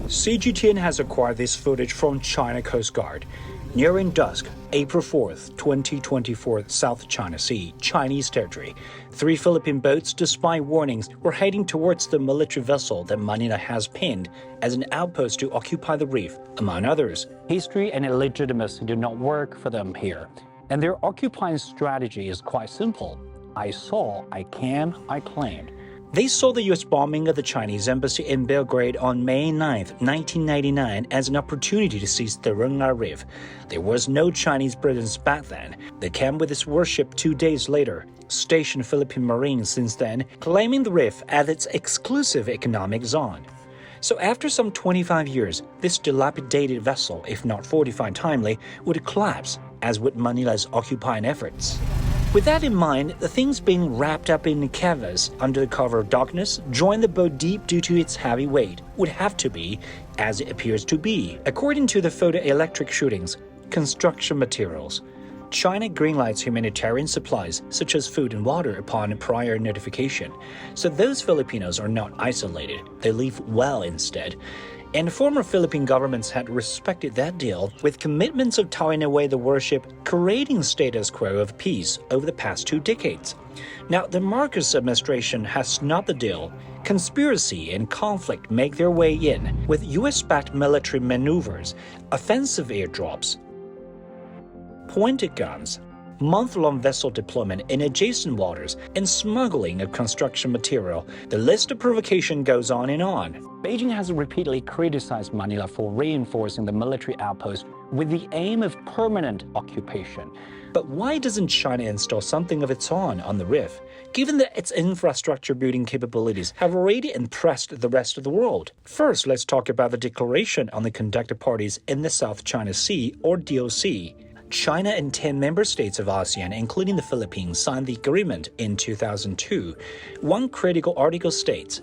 CGTN has acquired this footage from China Coast Guard. Nearing dusk, April 4th, 2024, South China Sea, Chinese territory. 3 Philippine boats, despite warnings, were heading towards the military vessel that Manila has pinned as an outpost to occupy the reef, among others. History and illegitimacy do not work for them here, and their occupying strategy is quite simple. I saw, I can, I claimed. They saw the U.S. bombing of the Chinese embassy in Belgrade on May 9, 1999 as an opportunity to seize the Reef. There was no Chinese presence back then. They came with its warship 2 days later, stationed Philippine Marines since then, claiming the Reef as its exclusive economic zone. So after some 25 years, this dilapidated vessel, if not fortified timely, would collapse, as would Manila's occupying efforts. With that in mind, the things being wrapped up in canvas under the cover of darkness, join the boat deep due to its heavy weight, would have to be, as it appears to be, according to the photoelectric shootings, construction materials. China greenlights humanitarian supplies, such as food and water, upon prior notification. So those Filipinos are not isolated, they live well instead. And former Philippine governments had respected that deal, with commitments of towing away the warship, creating status quo of peace over the past 2 decades. Now, the Marcos administration has snubbed the deal. Conspiracy and conflict make their way in, with U.S.-backed military maneuvers, offensive airdrops, pointed guns, month-long vessel deployment in adjacent waters, and smuggling of construction material. The list of provocation goes on and on. Beijing has repeatedly criticized Manila for reinforcing the military outpost with the aim of permanent occupation. But why doesn't China install something of its own on the Reef, given that its infrastructure building capabilities have already impressed the rest of the world? First, let's talk about the declaration on the conducted parties in the South China Sea, or DOC. China and 10 member states of ASEAN, including the Philippines, signed the agreement in 2002. One critical article states,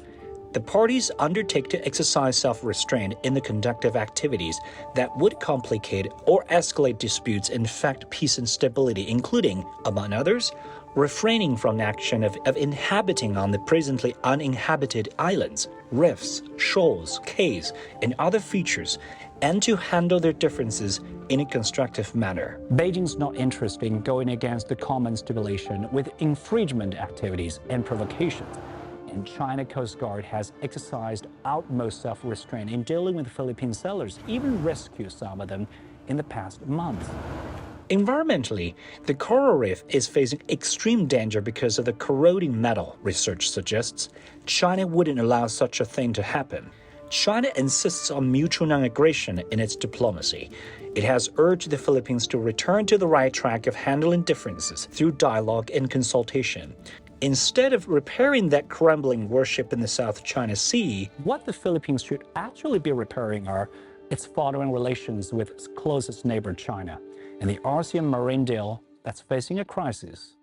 the parties undertake to exercise self-restraint in the conduct of activities that would complicate or escalate disputes and affect peace and stability, including, among others, refraining from action of inhabiting on the presently uninhabited islands, reefs, shoals, cays, and other features, and to handle their differences in a constructive manner. Beijing's not interested in going against the common stipulation with infringement activities and provocations. And China Coast Guard has exercised utmost self-restraint in dealing with Philippine sailors, even rescued some of them in the past month. Environmentally, the coral reef is facing extreme danger because of the corroding metal, research suggests. China wouldn't allow such a thing to happen. China insists on mutual non-aggression in its diplomacy. It has urged the Philippines to return to the right track of handling differences through dialogue and consultation. Instead of repairing that crumbling warship in the South China Sea, what the Philippines should actually be repairing are its following relations with its closest neighbor, China, and the ASEAN Marine Deal that's facing a crisis.